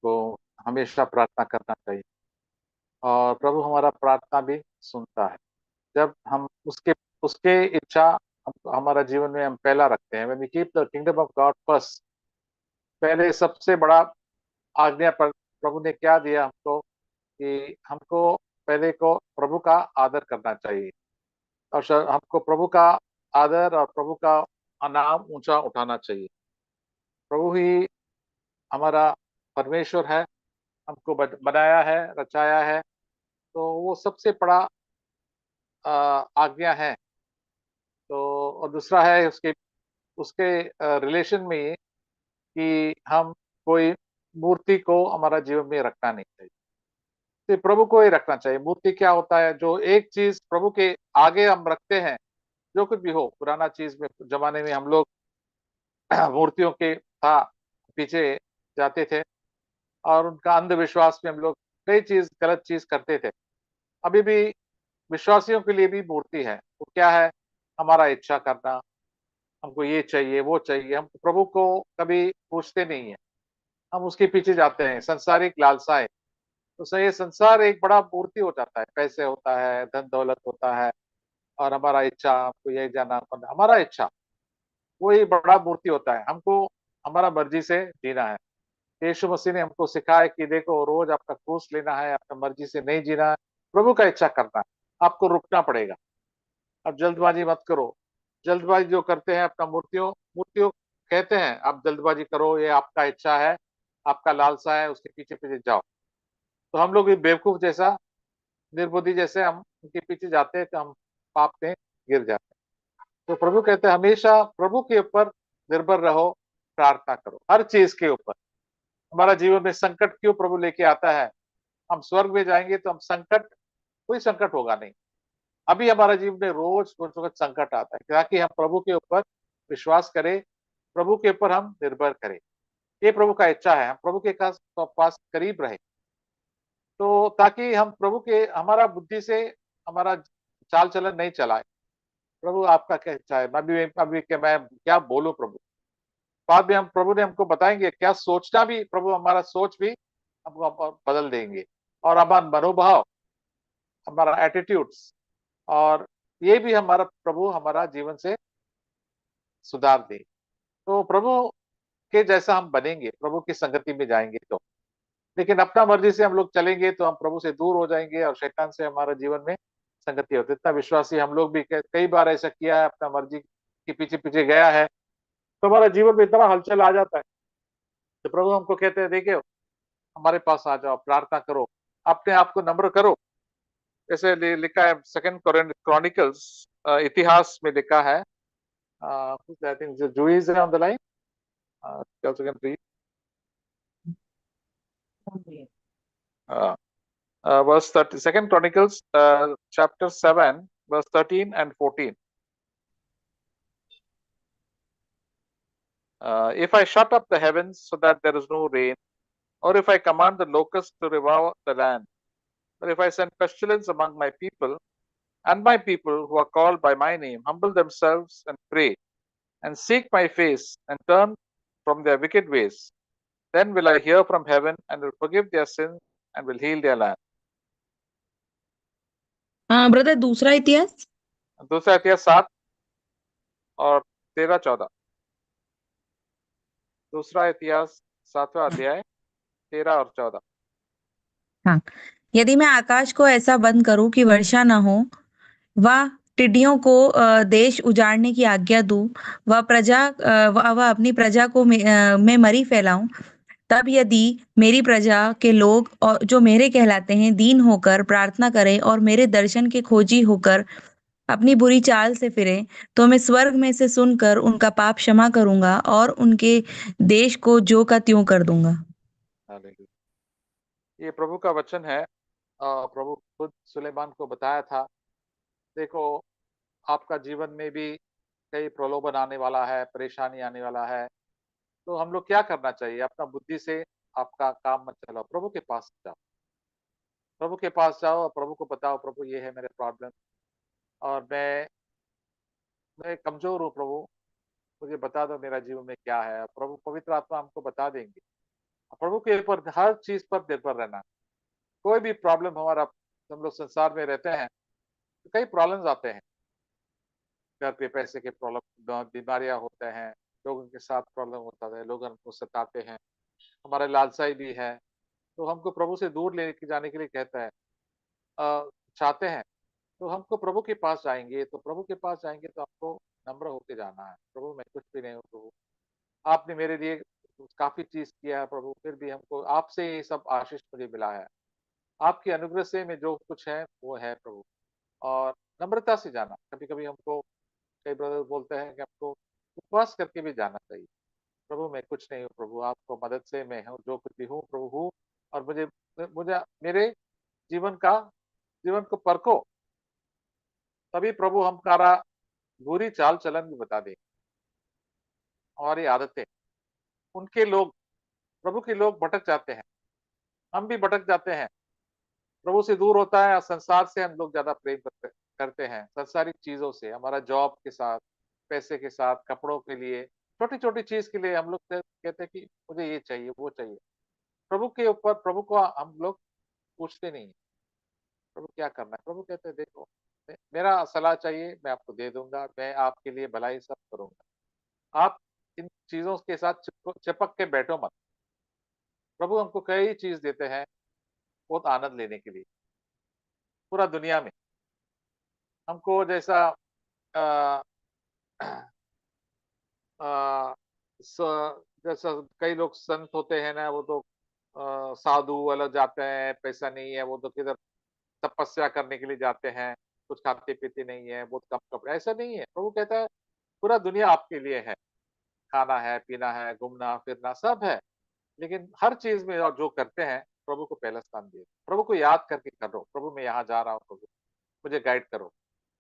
हमको हमेशा प्रार्थना करना चाहिए, और प्रभु हमारा प्रार्थना भी सुनता है। जब हम उसके उसके इच्छा हमारा जीवन में हम पहला रखते हैं, when we keep the kingdom of God first, पहले सबसे बड़ा आज्ञा पर प्रभु ने क्या दिया हमको, कि हमको पहले को प्रभु का आदर करना चाहिए, और हमको प्रभु का आदर और प्रभु का नाम ऊंचा उठाना चाहिए। प्रभु ही हमारा परमेश्वर है, हमको बनाया है, रचाया है। तो वो सबसे बड़ा आज्ञा है। तो और दूसरा है उसके उसके रिलेशन में ये, कि हम कोई मूर्ति को हमारा जीवन में रखना नहीं चाहिए, सिर्फ प्रभु को ही रखना चाहिए। मूर्ति क्या होता है? जो एक चीज प्रभु के आगे हम रखते हैं, जो कुछ भी हो, पुराना चीज में जमाने में हम लोग मूर्तियों के था पीछे जाते थे, और उनका अंधविश्वास में हम लोग कई चीज गलत चीज करते थे। अभी भी विश्वासियों के लिए भी मूर्ति है। वो क्या है? हमारा इच्छा करना, हमको ये चाहिए वो चाहिए। हम प्रभु को कभी पूछते नहीं है, हम उसके पीछे जाते हैं, संसारिक लालसाएं। तो सही, ये संसार एक बड़ा मूर्ति हो जाता है। पैसे होता है, धन दौलत होता है, और हमारा इच्छा, हमको ये जाना, हमारा इच्छा वही बड़ा मूर्ति होता है। हमको हमारा मर्जी से जीना है। यीशु मसीह ने हमको सिखाया कि देखो, रोज आपका क्रूस लेना है, अपना मर्जी से नहीं जीना है, प्रभु का इच्छा करना है। आपको रुकना पड़ेगा। अब जल्दबाजी मत करो। जल्दबाजी जो करते हैं अपना मूर्तियों मूर्तियों कहते हैं, आप जल्दबाजी करो, ये आपका इच्छा है, आपका लालसा है, उसके पीछे पीछे जाओ। तो हम लोग भी बेवकूफ जैसा, निर्बुद्धि जैसे हम उनके पीछे जाते हैं, तो हम पाप में गिर जाते हैं। तो प्रभु कहते हैं हमेशा प्रभु के ऊपर निर्भर रहो, प्रार्थना करो हर चीज के ऊपर। हमारा जीवन में संकट क्यों प्रभु लेके आता है? हम स्वर्ग में जाएंगे तो हम संकट, कोई संकट होगा नहीं। अभी हमारा जीवन में रोज कुछ ना कुछ संकट आता है, ताकि हम प्रभु के ऊपर विश्वास करें, प्रभु के ऊपर हम निर्भर करें। ये प्रभु का इच्छा है, हम प्रभु के पास करीब रहे। तो ताकि हम प्रभु के, हमारा बुद्धि से हमारा चाल चलन नहीं चलाए। प्रभु आपका क्या इच्छा है? अभी के मैं क्या बोलूं प्रभु? बाद में हम, प्रभु ने हमको बताएंगे क्या सोचना भी। प्रभु हमारा सोच भी हमको बदल देंगे, और हमारा मनोभाव, हमारा एटीट्यूड्स, और ये भी हमारा प्रभु हमारा जीवन से सुधार दे। तो प्रभु के जैसा हम बनेंगे, प्रभु की संगति में जाएंगे तो। लेकिन अपना मर्जी से हम लोग चलेंगे तो हम प्रभु से दूर हो जाएंगे, और शैतान से हमारा जीवन में संगति होती है। इतना विश्वासी हम लोग भी कई बार ऐसा किया है, अपना मर्जी के पीछे पीछे गया है, तो हमारा जीवन में इतना हलचल आ जाता है। तो प्रभु हमको कहते हैं देखिए, हमारे पास आ जाओ, प्रार्थना करो, अपने आप को नम्र करो। जैसे लिखा है सेकंड क्रॉनिकल्स, इतिहास में लिखा है, I think Jews on the line, also can read, verse 30, second chronicles, chapter 7 verse 13 and 14. If I shut up the heavens so that there is no rain, or if I command the locusts to devour the land, or if I send pestilence among my people, and my people who are called by my name humble themselves and pray, and seek my face, and turn from their wicked ways, then will I hear from heaven and will forgive their sins and will heal their land. हाँ brother, दूसरा इतिहास। दूसरा इतिहास 7 और 13-14। दूसरा इतिहास 7वां अध्याय 13 और 14। हाँ, यदि मैं आकाश को ऐसा बंद करूं कि वर्षा न हो, वह टिड्डियों को देश उजाड़ने की आज्ञा दूं, वह अपनी प्रजा को मैं मरी फैलाऊं, तब यदि मेरी प्रजा के लोग और जो मेरे कहलाते हैं दीन होकर प्रार्थना करें और मेरे दर्शन के खोजी होकर अपनी बुरी चाल से फिरें, तो मैं स्वर्ग में से सुनकर उनका पाप क्षमा करूंगा और उनके देश को ज्यों का त्यों कर दूंगा। हालेलुया। ये प्रभु का वचन है। प्रभु खुद सुलेमान को बताया था, देखो, आपका जीवन में भी कई प्रलोभन आने वाला है, परेशानी आने वाला है। तो हम लोग क्या करना चाहिए? अपना बुद्धि से आपका काम मत चलाओ, प्रभु के पास जाओ। प्रभु के पास जाओ और प्रभु को बताओ, प्रभु ये है मेरे प्रॉब्लम, और मैं कमजोर हूँ प्रभु, मुझे बता दो मेरा जीवन में क्या है। प्रभु पवित्र आत्मा हमको बता देंगे, प्रभु के ऊपर हर चीज पर निर्भर रहना। कोई भी प्रॉब्लम हमारा, हम लोग संसार में रहते हैं तो कई प्रॉब्लम्स आते हैं, घर पे पैसे के प्रॉब्लम, बीमारियां होते हैं, लोगों के साथ प्रॉब्लम होता है, लोग हमको सताते हैं, हमारे लालसाई भी है, तो हमको प्रभु से दूर लेके जाने के लिए कहता है, चाहते हैं, तो हमको प्रभु के पास जाएंगे, तो प्रभु के पास जाएंगे तो आपको नम्र होके जाना है। प्रभु मैं कुछ भी नहीं हूँ प्रभु, आपने मेरे लिए काफी चीज किया है प्रभु, फिर भी हमको आपसे ये सब आशीष मुझे मिला है, आपकी अनुग्रह से में जो कुछ है वो है प्रभु। और नम्रता से जाना, कभी कभी हमको कई ब्रदर बोलते हैं कि हमको उपवास करके भी जाना चाहिए। प्रभु मैं कुछ नहीं हूँ प्रभु, आपको मदद से मैं हूँ, जो कुछ भी हूँ प्रभु हूँ, और मुझे मुझे मेरे जीवन का जीवन को परखो, तभी प्रभु हमारा बुरी चाल चलन भी बता दें, हमारी आदतें। उनके लोग, प्रभु के लोग भटक जाते हैं, हम भी भटक जाते हैं, प्रभु से दूर होता है, और संसार से हम लोग ज्यादा प्रेम करते हैं, सांसारिक चीजों से, हमारा जॉब के साथ, पैसे के साथ, कपड़ों के लिए, छोटी छोटी चीज के लिए हम लोग कहते हैं कि मुझे ये चाहिए वो चाहिए। प्रभु के ऊपर, प्रभु को हम लोग पूछते नहीं, प्रभु क्या करना है। प्रभु कहते हैं देखो, मेरा सलाह चाहिए मैं आपको दे दूंगा, मैं आपके लिए भलाई सब करूंगा, आप इन चीजों के साथ चिपक के बैठो मत। प्रभु हमको कई चीज देते हैं बहुत आनंद लेने के लिए, पूरा दुनिया में हमको जैसा आ, आ, जैसा कई लोग संत होते हैं ना, वो तो साधु वाला जाते हैं, पैसा नहीं है वो तो किधर तपस्या करने के लिए जाते हैं, कुछ खाते पीते नहीं है, बहुत कम कपड़े, ऐसा नहीं है। प्रभु कहता है पूरा दुनिया आपके लिए है, खाना है, पीना है, घूमना फिरना सब है, लेकिन हर चीज में और जो करते हैं प्रभु को पहला स्थान दिए, प्रभु को याद करके करो, प्रभु मैं यहाँ जा रहा हूँ प्रभु मुझे गाइड करो।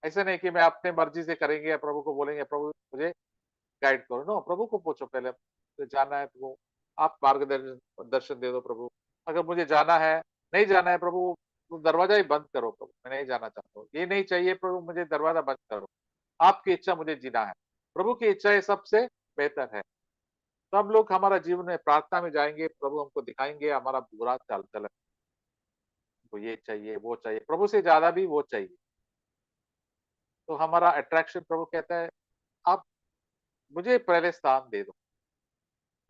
ऐसा नहीं कि मैं अपने मर्जी से करेंगे या प्रभु को बोलेंगे प्रभु मुझे गाइड करो, नो, प्रभु को पूछो पहले, मुझे जाना है प्रभु, आप मार्गदर्शन दर्शन दे दो प्रभु। अगर मुझे जाना है, नहीं जाना है प्रभु, तो दरवाजा ही बंद करो प्रभु, मैं नहीं जाना चाहता हूँ, ये नहीं चाहिए प्रभु, मुझे दरवाजा बंद करो, आपकी इच्छा मुझे जीना है। प्रभु की इच्छा ये सबसे बेहतर है। तो हम लोग हमारा जीवन में प्रार्थना में जाएंगे, प्रभु हमको दिखाएंगे हमारा बुरा चाल चलन, तो ये चाहिए वो चाहिए, प्रभु से ज्यादा भी वो चाहिए, तो हमारा अट्रैक्शन, प्रभु कहता है आप मुझे पहले स्थान दे दो,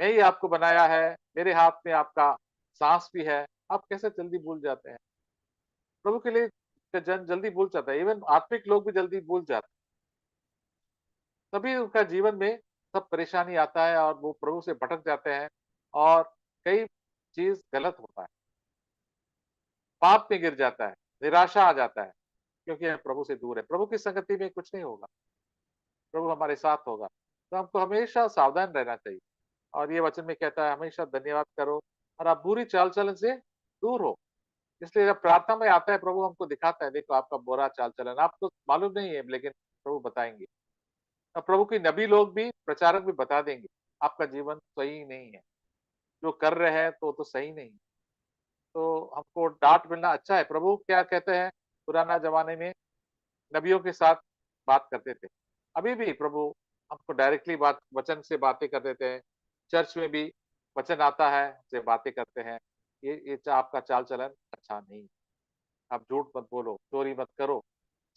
मैं ही आपको बनाया है, मेरे हाथ में आपका सांस भी है, आप कैसे जल्दी भूल जाते हैं। प्रभु के लिए जन जल्दी भूल जाता है, इवन आत्मिक लोग भी जल्दी भूल जाते हैं, तभी उनका जीवन में सब परेशानी आता है और वो प्रभु से भटक जाते हैं, और कई चीज गलत होता है, पाप में गिर जाता है, निराशा आ जाता है, क्योंकि हम प्रभु से दूर है। प्रभु की संगति में कुछ नहीं होगा, प्रभु हमारे साथ होगा, तो हमको हमेशा सावधान रहना चाहिए। और ये वचन में कहता है हमेशा धन्यवाद करो और आप बुरी चाल चलन से दूर हो। इसलिए जब प्रार्थना में आता है प्रभु हमको दिखाता है, देखो आपका बुरा चाल चलन आपको मालूम नहीं है, लेकिन प्रभु बताएंगे। और प्रभु के नबी लोग भी, प्रचारक भी बता देंगे आपका जीवन सही नहीं है, जो कर रहे हैं तो सही नहीं है। तो हमको डांट मिलना अच्छा है। प्रभु क्या कहते हैं, पुराना जमाने में नबियों के साथ बात करते थे, अभी भी प्रभु हमको डायरेक्टली बात, वचन से बातें कर देते हैं। चर्च में भी वचन आता है, से बातें करते हैं, आपका चाल चलन अच्छा नहीं, आप झूठ मत बोलो, चोरी मत करो,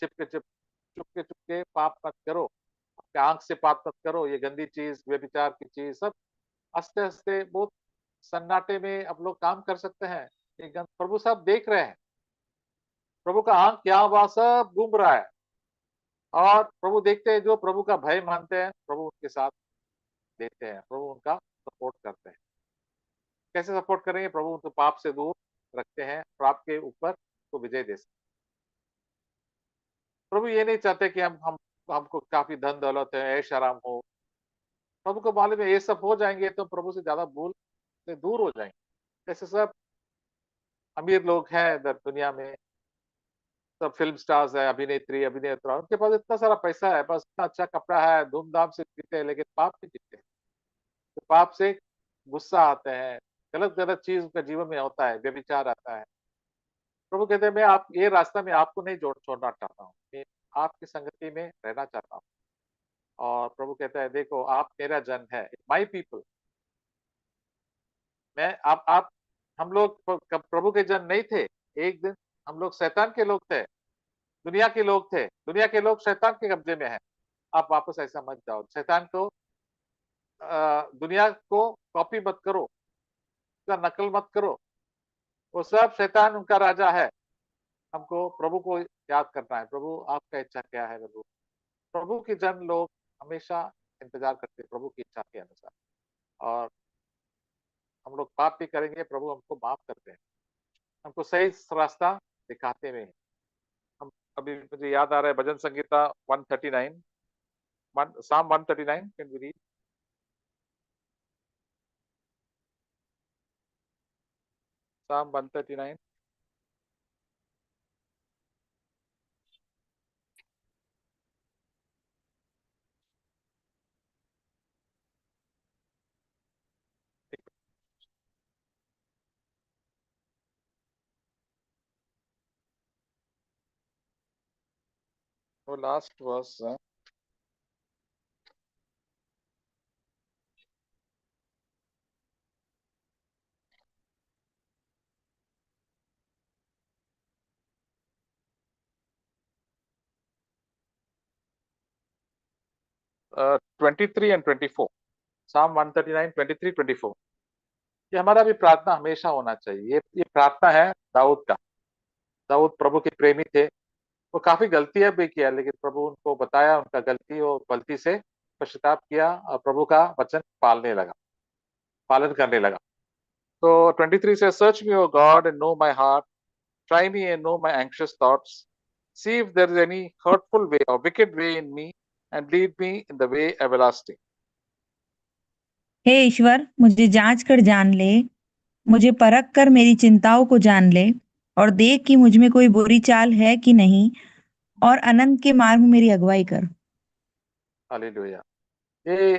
चुपके चुपके पाप मत करो, आपके आंख से पाप मत करो, ये गंदी चीज, व्यभिचार की चीज सब हंसते हंसते बहुत सन्नाटे में अब लोग काम कर सकते हैं। प्रभु साहब देख रहे हैं, प्रभु का आंख क्या हुआ सब घूम रहा है, और प्रभु देखते हैं, जो प्रभु का भय मानते हैं प्रभु उनके साथ देते हैं, प्रभु उनका सपोर्ट करते हैं। कैसे सपोर्ट करेंगे, प्रभु उनको पाप से दूर रखते हैं, पाप के ऊपर को विजय दे सकते। प्रभु ये नहीं चाहते कि हम हमको काफी धन दौलत है, ऐश आराम हो। प्रभु को मालूम है ये सब हो जाएंगे तो प्रभु से ज्यादा भूल से दूर हो जाएंगे। ऐसे सब अमीर लोग हैं इधर दुनिया में, सब फिल्म स्टार्स है, अभिनेत्री अभिनेता, उनके पास इतना सारा पैसा है, बस इतना अच्छा कपड़ा है, धूमधाम से जीते हैं, लेकिन पाप में जीते हैं। तो पाप से गुस्सा आता है, गलत गलत चीज उनके जीवन में होता है, व्यभिचार आता है। प्रभु कहते हैं मैं आप ये रास्ता में आपको नहीं छोड़ना चाहता हूँ, मैं आपकी संगति में रहना चाहता हूँ। और प्रभु कहता है देखो आप मेरा जन है, माई पीपल, मैं आप हम लोग प्रभु के जन नहीं थे। एक दिन हम लोग शैतान के लोग थे, दुनिया के लोग थे, दुनिया के लोग शैतान के कब्जे में है। आप वापस ऐसा मत जाओ, शैतान को दुनिया को कॉपी मत करो, उसका नकल मत करो। वो सब शैतान उनका राजा है। हमको प्रभु को याद करना है। प्रभु आपका इच्छा क्या है? प्रभु प्रभु के जन लोग हमेशा इंतजार करते हैं प्रभु की इच्छा के अनुसार। और हम लोग पाप भी करेंगे, प्रभु हमको माफ करते हैं, हमको सही रास्ता दिखाते हुए हैं। हम अभी मुझे याद आ रहा है भजन संगीता 139, Psalm 139, can we read? Psalm 139. वो लास्ट वर्स 23 and 24. Psalm 139, 23, 24. ये हमारा भी प्रार्थना हमेशा होना चाहिए। ये प्रार्थना है दाऊद का। दाऊद प्रभु के प्रेमी थे। वो काफी गलतियां भी किया, लेकिन प्रभु उनको बताया उनका गलती, वो गलती से पश्चाताप किया और प्रभु का वचन पालन करने लगा। तो 23 से, search me O God and know my heart, try me and know my anxious thoughts, see if there is any hurtful way or wicked way in me and lead me in the way everlasting. हे ईश्वर, मुझे जांच कर जान ले, मुझे परख कर मेरी चिंताओं को जान ले और देख कि मुझ में कोई बुरी चाल है कि नहीं, और अनंत के मार्ग में मेरी अगुवाई कर। हालेलुया। ये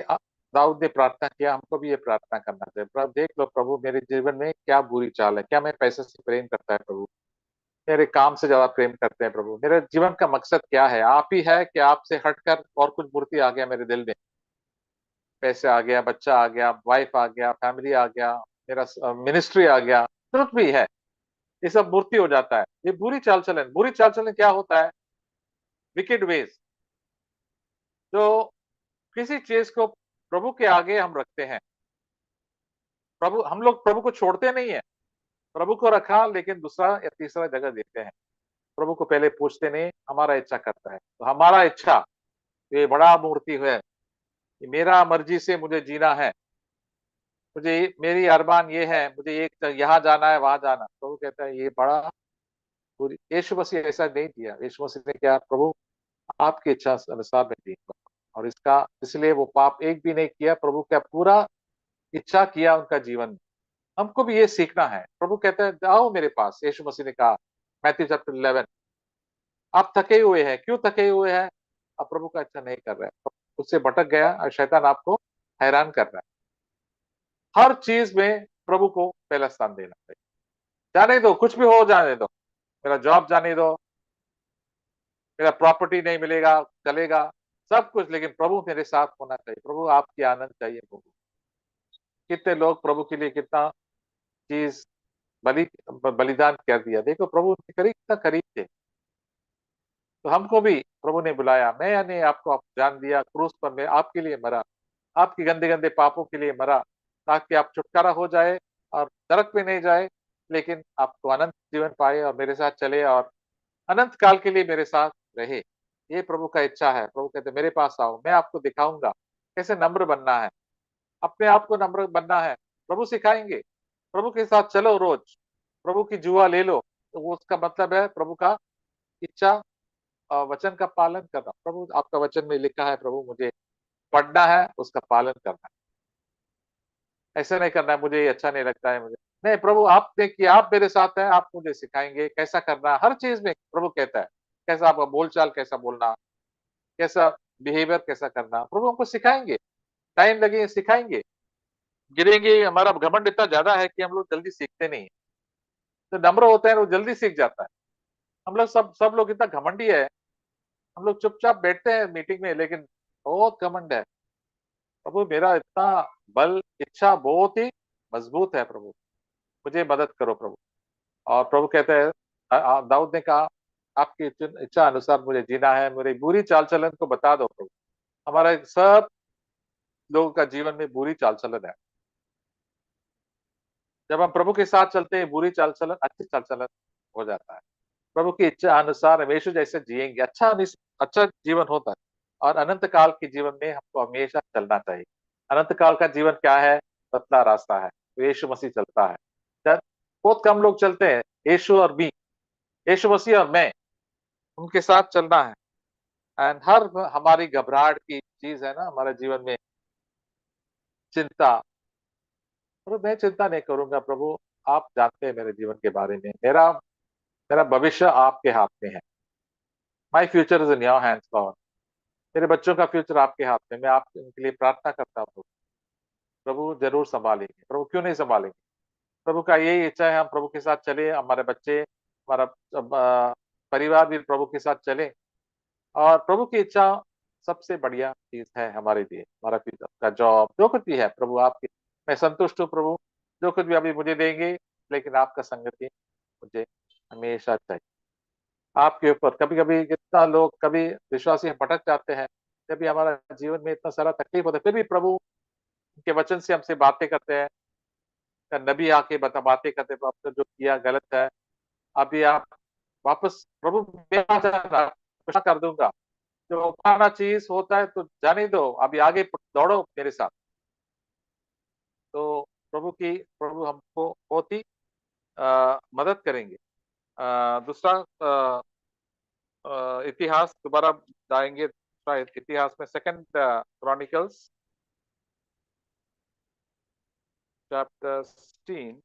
दाऊद ने प्रार्थना किया, हमको भी ये प्रार्थना करना चाहिए। प्रभु देख लो, प्रभु मेरे जीवन में क्या बुरी चाल है, क्या मैं पैसे से प्रेम करता है प्रभु, मेरे काम से ज्यादा प्रेम करते हैं प्रभु, मेरे जीवन का मकसद क्या है? आप ही है कि आपसे हटकर और कुछ मूर्ति आ गया मेरे दिल में? पैसे आ गया, बच्चा आ गया, वाइफ आ गया, फैमिली आ गया, मेरा मिनिस्ट्री आ गया, तुरंत भी है, ये सब मूर्ति हो जाता है। ये बुरी चाल चलन क्या होता है? Wicked ways. जो किसी चीज को प्रभु के आगे हम रखते हैं, प्रभु हम लोग प्रभु को छोड़ते नहीं है, प्रभु को रखा लेकिन दूसरा या तीसरा जगह देते हैं। प्रभु को पहले पूछते नहीं, हमारा इच्छा करता है तो हमारा इच्छा, ये बड़ा मूर्ति है, ये मेरा मर्जी से मुझे जीना है, मुझे मेरी अरमान ये है, मुझे एक यहाँ जाना है वहां जाना। प्रभु कहता है ये बड़ा पूरी। यीशु मसीह ऐसा नहीं दिया। यीशु मसीह ने क्या, प्रभु आपकी इच्छा अनुसार मैं जीऊंगा, और इसका इसलिए वो पाप एक भी नहीं किया, प्रभु का पूरा इच्छा किया उनका जीवन में। हमको भी ये सीखना है। प्रभु कहते हैं आओ मेरे पास। यीशु मसीह ने कहा मैथ्यू चैप्टर 11, आप थके हुए हैं, क्यों थके हुए हैं? आप प्रभु का इच्छा नहीं कर रहे हैं, उससे भटक गया और शैतान आपको हैरान कर रहा है। हर चीज में प्रभु को पहला स्थान देना चाहिए। जाने दो, कुछ भी हो जाने दो, मेरा जॉब जाने दो, मेरा प्रॉपर्टी नहीं मिलेगा चलेगा, सब कुछ, लेकिन प्रभु मेरे साथ होना चाहिए। प्रभु आपकी आनंद चाहिए। प्रभु कितने लोग प्रभु के लिए कितना चीज बलि बलिदान कर दिया। देखो प्रभु उनके करीब, कितना करीब थे। तो हमको भी प्रभु ने बुलाया, मैंने आपको जान दिया, क्रूस पर मैं आपके लिए मरा, आपके गंदे गंदे पापों के लिए मरा, ताकि आप छुटकारा हो जाए और नरक में नहीं जाए, लेकिन आपको अनंत जीवन पाए और मेरे साथ चले और अनंत काल के लिए मेरे साथ रहे। ये प्रभु का इच्छा है। प्रभु कहते मेरे पास आओ, मैं आपको दिखाऊंगा कैसे नम्र बनना है, अपने आप को नम्र बनना है। प्रभु सिखाएंगे। प्रभु के साथ चलो रोज, प्रभु की जुआ ले लो, तो वो उसका मतलब है प्रभु का इच्छा, वचन का पालन करना। प्रभु आपका वचन में लिखा है, प्रभु मुझे पढ़ना है, उसका पालन करना है। ऐसा नहीं करना है मुझे ये अच्छा नहीं लगता है मुझे, नहीं प्रभु आपने किया, आप मेरे साथ हैं, आप मुझे सिखाएंगे कैसा करना है। हर चीज में प्रभु कहता है कैसा आपका बोलचाल, कैसा बोलना, कैसा बिहेवियर, कैसा करना, प्रभु हमको सिखाएंगे। टाइम लगे सिखाएंगे। गिरेंगे, हमारा घमंड इतना ज्यादा है कि हम लोग जल्दी सीखते नहीं है। तो नम्र होता है वो जल्दी सीख जाता है। हम लोग सब लोग इतना घमंडी है, हम लोग चुपचाप बैठते हैं मीटिंग में, लेकिन बहुत घमंड है। प्रभु मेरा इतना बल, इच्छा बहुत ही मजबूत है प्रभु, मुझे मदद करो प्रभु। और प्रभु कहते हैं, दाऊद ने कहा, आपकी इच्छा अनुसार मुझे जीना है, मेरी बुरी चाल चलन को बता दो प्रभु। हमारा सब लोगों का जीवन में बुरी चाल चलन है। जब हम प्रभु के साथ चलते हैं, बुरी चाल चलन अच्छी चाल चलन हो जाता है। प्रभु की इच्छा अनुसार हम यीशु जैसे जिएंगे, अच्छा जीवन होता है। और अनंत काल के जीवन में हमको हमेशा चलना चाहिए। अनंत काल का जीवन क्या है? पतला रास्ता है, तो यीशु मसीह चलता है। जब बहुत कम लोग चलते हैं, यीशु मसीह और मैं, उनके साथ चलना है। एंड हर हमारी घबराहट की चीज है ना हमारे जीवन में, चिंता, प्रभु मैं चिंता नहीं करूंगा प्रभु, आप जानते हैं मेरे जीवन के बारे में, मेरा मेरा भविष्य आपके हाथ में है। My future is in your hands Lord. मेरे बच्चों का फ्यूचर आपके हाथ में, मैं आप उनके लिए प्रार्थना करता हूँ प्रभु, जरूर संभालेंगे प्रभु, क्यों नहीं संभालेंगे। प्रभु का यही इच्छा है, हम प्रभु के साथ चले, हमारे बच्चे, हमारा परिवार भी प्रभु के साथ चले। और प्रभु की इच्छा सबसे बढ़िया चीज है हमारे लिए, हमारा पिता का जॉब, जो कुछ भी है प्रभु आपके, मैं संतुष्ट हूँ प्रभु, जो कुछ भी अभी मुझे देंगे, लेकिन आपका संगति मुझे हमेशा चाहिए। आपके ऊपर कभी कभी कितना लोग, कभी विश्वासी भटक जाते हैं, जब भी हमारा जीवन में इतना सारा तकलीफ होता है, फिर भी प्रभु उनके वचन से हमसे बातें करते हैं। नबी आके बातें करते हैं, आपने जो किया गलत है, अभी आप वापस प्रभु मैं आ जाना, क्षमा कर दूंगा। जो खाना चीज होता है तो जाने दो, अभी आगे दौड़ो मेरे साथ। तो प्रभु हमको बहुत ही मदद करेंगे। दूसरा इतिहास दोबारा जाएंगे, दूसरा इतिहास में सेकंड क्रॉनिकल्स चैप्टर 16।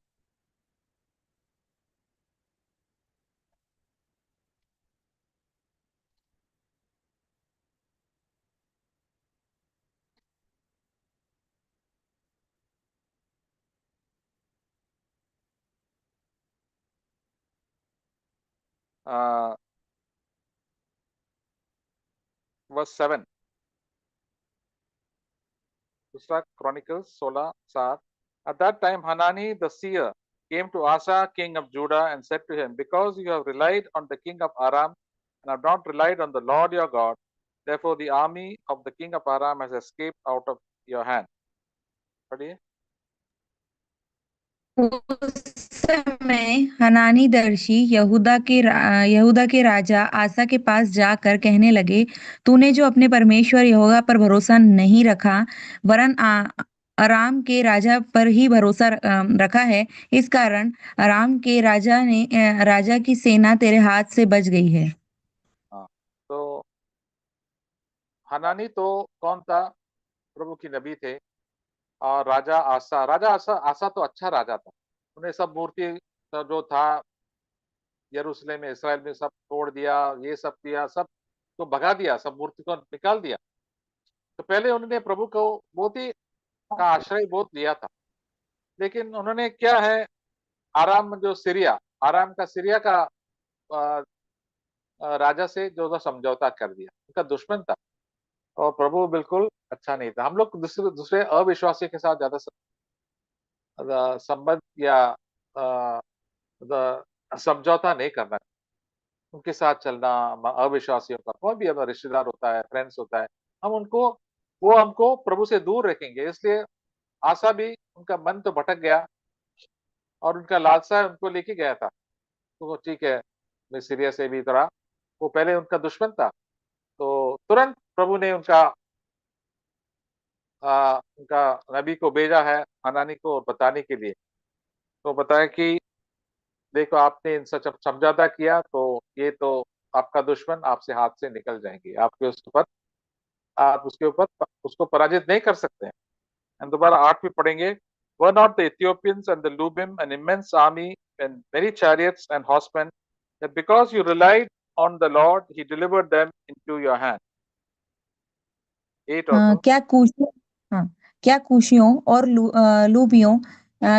वर्स 7, दूसरा chronicles 16:7। At that time Hanani the seer came to Asa king of Judah and said to him, because you have relied on the king of Aram and have not relied on the Lord your God, therefore the army of the king of Aram has escaped out of your hand. पढ़िए। उस समय हनानी दर्शी यहूदा के राजा आसा के पास जाकर कहने लगे, तूने जो अपने परमेश्वर यहोवा पर भरोसा नहीं रखा, वरन अराम के राजा पर ही भरोसा रखा है, इस कारण अराम के राजा की सेना तेरे हाथ से बच गई है। हाँ, तो हनानी तो कौन था? प्रभु की नबी थे। और राजा आसा तो अच्छा राजा था। उन्हें सब मूर्ति जो था यरूशलेम में, इसराइल में, सब तोड़ दिया, ये सब किया, सब तो भगा दिया, सब मूर्ति को निकाल दिया। तो पहले उन्होंने प्रभु को बहुत ही का आश्रय बहुत लिया था। लेकिन उन्होंने क्या है, आराम का सीरिया का राजा से जो समझौता कर दिया, उनका दुश्मन था। और प्रभु बिल्कुल अच्छा नहीं था। हम लोग दूसरे दूसरे अविश्वासी के साथ ज्यादा संबंध या समझौता नहीं करना, उनके साथ चलना। अविश्वासियों का कोई भी हमारा रिश्तेदार होता है, फ्रेंड्स होता है, हम उनको वो हमको प्रभु से दूर रखेंगे। इसलिए आशा भी, उनका मन तो भटक गया और उनका लालसा उनको लेके गया था। तो ठीक है, मैं सीरिया से भी तरह, वो पहले उनका दुश्मन था। तो तुरंत प्रभु ने उनका नबी को भेजा है हनानी को बताने के लिए। तो बताया कि देखो, आपने इनसे जब समझौता किया तो ये तो आपका दुश्मन आपसे हाथ से निकल जाएंगे, आप उसके ऊपर उसको पराजित नहीं कर सकते हैं। एंड दोबारा 8 में पढ़ेंगे, were not the Ethiopians and the Lubim an immense army and many chariots and horsemen, that because you relied on the Lord he delivered them into your hand. 8 हाँ, also। क्या कूशियों और लूबियों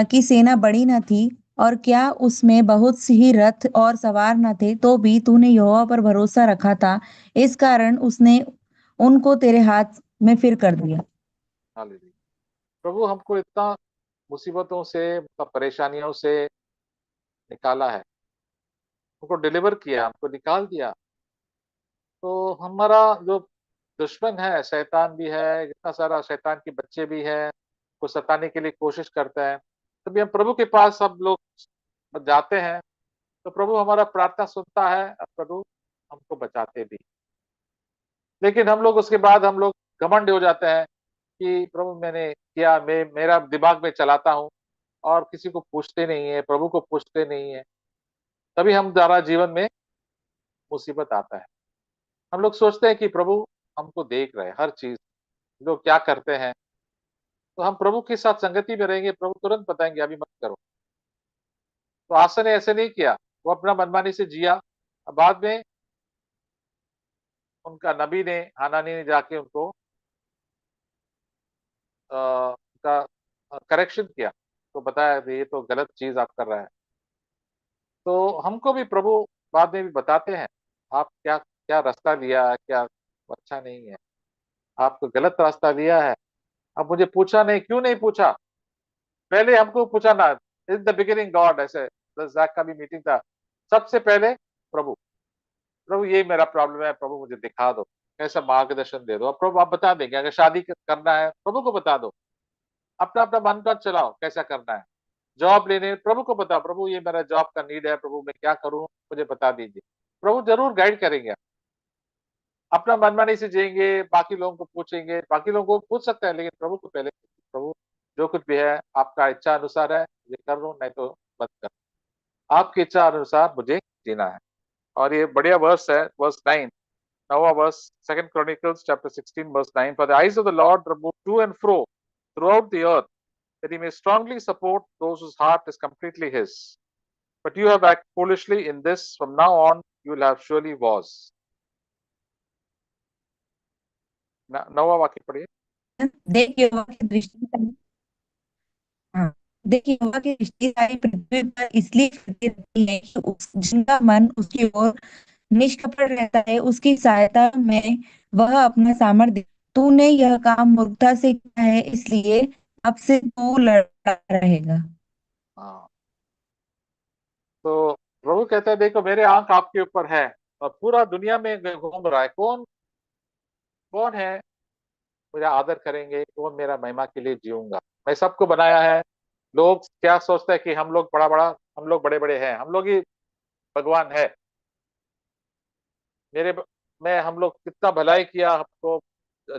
की सेना बड़ी न थी, और क्या उसमें बहुत सी ही रथ और सवार न थे, तो भी तूने यहोवा पर भरोसा रखा था, इस कारण उसने उनको तेरे हाथ में फिर कर दिया। हालेलुया। प्रभु हमको इतना मुसीबतों से, मतलब परेशानियों से निकाला है, उनको डिलीवर किया, हमको निकाल दिया। तो हमारा जो दुश्मन है, शैतान भी है, इतना सारा शैतान के बच्चे भी हैं, को सताने के लिए कोशिश करते हैं। तभी हम प्रभु के पास सब लोग जाते हैं, तो प्रभु हमारा प्रार्थना सुनता है और प्रभु हमको बचाते भी। लेकिन हम लोग उसके बाद हम लोग घमंड हो जाते हैं कि प्रभु मैंने किया, मैं मेरा दिमाग में चलाता हूँ और किसी को पूछते नहीं है, प्रभु को पूछते नहीं है। तभी हम द्वारा जीवन में मुसीबत आता है। हम लोग सोचते हैं कि प्रभु हमको देख रहे हैं हर चीज, लोग क्या करते हैं। तो हम प्रभु के साथ संगति में रहेंगे, प्रभु तुरंत बताएंगे अभी मत करो। तो आशा ने ऐसे नहीं किया, वो अपना मनमानी से जिया। बाद में उनका नबी ने, हानानी ने जाके उनको उनका करेक्शन किया, तो बताया कि ये तो गलत चीज आप कर रहे हैं। तो हमको भी प्रभु बाद में भी बताते हैं, आप क्या क्या रास्ता लिया, क्या अच्छा नहीं है, आपको गलत रास्ता लिया है। अब मुझे पूछा नहीं, क्यों नहीं पूछा? पहले हमको पूछा ना। इन द बिगिनिंग गॉड, ऐसे जैक का भी मीटिंग था। सबसे पहले प्रभु, प्रभु ये मेरा प्रॉब्लम है, प्रभु मुझे दिखा दो, कैसा मार्गदर्शन दे दो। अब प्रभु आप बता देंगे, अगर शादी करना है प्रभु को बता दो, अपना अपना मन का चलाओ कैसा करना है। जॉब लेने प्रभु को बताओ, प्रभु ये मेरा जॉब का नीड है, प्रभु मैं क्या करूं, मुझे बता दीजिए। प्रभु जरूर गाइड करेंगे। अपना मनमानी से जिएंगे, बाकी लोगों को पूछेंगे, बाकी लोगों को पूछ सकते हैं, लेकिन प्रभु को पहले, प्रभु जो कुछ भी है आपका इच्छा अनुसार है, ये कर लो, नहीं तो मत कर, आपकी इच्छा अनुसार मुझे जीना है। और ये बढ़िया वर्स है, वर्स 9, नौवां verse, second Chronicles chapter 16 verse 9। For the eyes of the Lord move to and fro throughout the earth, that he may strongly support those whose heart is completely his. But you have acted foolishly in this. From now on, you will have surely wars. नौवां वाक्य पढ़िए। देख यहोवा की दृष्टि हाँ, देखिए यहोवा की दृष्टि सारी पृथ्वी पर इसलिए स्थिर रहती है कि जिनका मन उसकी ओर निष्कपट रहता है, उसकी सहायता में वह अपना सामर्थ्य। तूने यह काम मूर्खता से किया है, इसलिए अब से तू लड़ता रहेगा। हाँ, तो प्रभु कहता है देखो मेरे आंख आपके ऊपर है, और पूरा दुनिया में घूम रहा है। कौन कौन है मुझे आदर करेंगे, कौन मेरा महिमा के लिए जीऊंगा। मैं सबको बनाया है। लोग क्या सोचते हैं कि हम लोग बड़ा बड़ा, हम लोग बड़े बड़े हैं, हम लोग ही भगवान है। मेरे मैं हम लोग कितना भलाई किया, हमको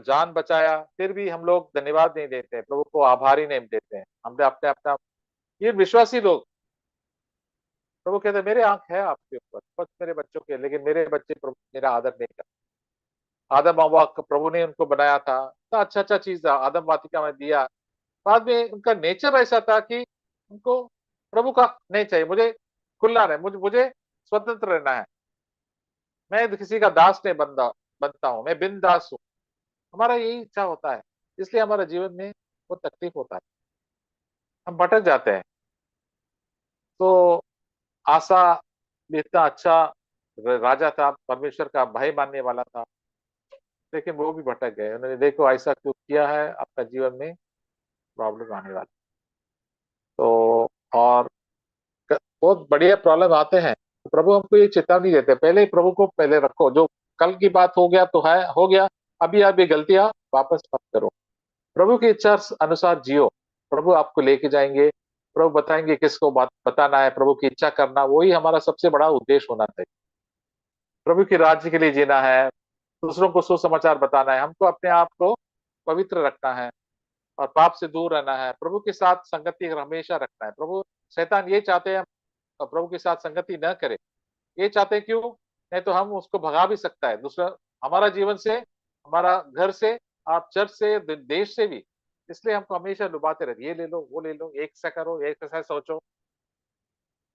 जान बचाया, फिर भी हम लोग धन्यवाद नहीं देते, प्रभु को आभारी नहीं देते हैं। हमने अपने अपना, ये विश्वासी लोग, प्रभु कहते हैं मेरे आंख है आपके ऊपर, बस मेरे बच्चों के, लेकिन मेरे बच्चे प्रभु मेरा आदर नहीं करते। आदम हव्वा को प्रभु ने उनको बनाया था, इतना अच्छा अच्छा चीज था, आदम वाटिका में दिया। बाद में उनका नेचर ऐसा था कि उनको प्रभु का नहीं चाहिए, मुझे खुला रहे, मुझे स्वतंत्र रहना है, मैं किसी का दास नहीं बनता हूँ, मैं बिन दास हूँ। हमारा यही इच्छा होता है, इसलिए हमारा जीवन में वो तकलीफ होता है, हम भटक जाते हैं। तो आसा भी इतना अच्छा राजा था, परमेश्वर का भय मानने वाला था, लेकिन वो भी भटक गए। उन्होंने देखो ऐसा क्यों किया है, आपका जीवन में प्रॉब्लम आने वाला। तो और बहुत बढ़िया प्रॉब्लम आते हैं, तो प्रभु हमको ये चेतावनी देते हैं, पहले ही प्रभु को पहले रखो, जो कल की बात हो गया तो है हो गया, अभी आप ये गलतियां वापस मत करो, प्रभु की इच्छा अनुसार जियो। प्रभु आपको लेके जाएंगे, प्रभु बताएंगे किसको बात बताना है, प्रभु की इच्छा करना, वही हमारा सबसे बड़ा उद्देश्य होना चाहिए। प्रभु के राज्य के लिए जीना है, दूसरों को सुसमाचार बताना है, हमको अपने आप को पवित्र रखना है और पाप से दूर रहना है, प्रभु के साथ संगति हमेशा रखना है। प्रभु, शैतान ये चाहते हैं हम प्रभु के साथ संगति न करें, ये चाहते हैं, क्यों? नहीं तो हम उसको भगा भी सकता है दूसरा, हमारा जीवन से, हमारा घर से, आप चर्च से, देश से भी। इसलिए हमको हमेशा डुबाते रहते, ये ले लो, वो ले लो, एक ऐसा करो, एक ऐसा सोचो।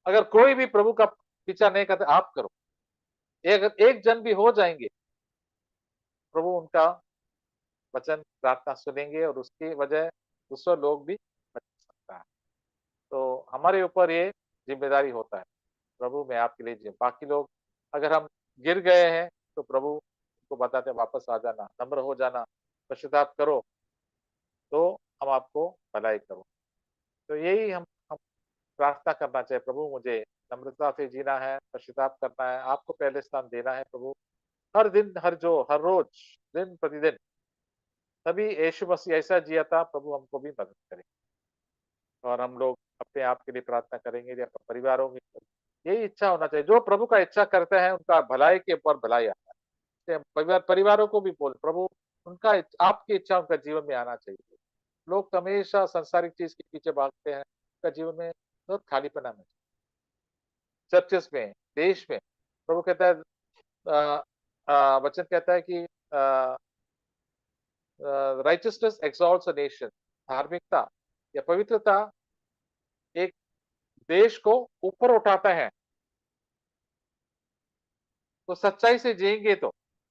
अगर कोई भी प्रभु का पीछा नहीं करते, आप करो, एक एक जन भी हो जाएंगे, प्रभु उनका वचन प्रार्थना सुनेंगे और उसकी वजह दूसरे लोग भी बच सकता है। तो हमारे ऊपर ये जिम्मेदारी होता है, प्रभु मैं आपके लिए बाकी लोग, अगर हम गिर गए हैं तो प्रभु को बताते हैं वापस आ जाना, नम्र हो जाना, पश्चाताप करो, तो हम आपको भलाई करो। तो यही हम प्रार्थना करना चाहिए, प्रभु मुझे नम्रता से जीना है, पश्चाताप करना है, आपको पहले स्थान देना है प्रभु। हर दिन, हर रोज, दिन प्रतिदिन, तभी यीशु मसीह ऐसा जिया था, प्रभु हमको भी मदद करें। और हम लोग अपने आप के लिए प्रार्थना करेंगे या अपने परिवारों की, यही इच्छा होना चाहिए। जो प्रभु का इच्छा करते हैं उनका भलाई के ऊपर भलाई आता है। परिवारों को भी बोल प्रभु, उनका आपकी इच्छा उनका जीवन में आना चाहिए। लोग तो हमेशा सांसारिक चीज के पीछे भागते हैं, उनका जीवन में बहुत खालीपन आना चाहिए। चर्चेस में, देश में, प्रभु कहता है, वचन कहता है कि राइचियसनेस एक्सॉल्ट्स अ नेशन, धार्मिकता या पवित्रता एक देश को ऊपर उठाता है। तो सच्चाई से जिएंगे तो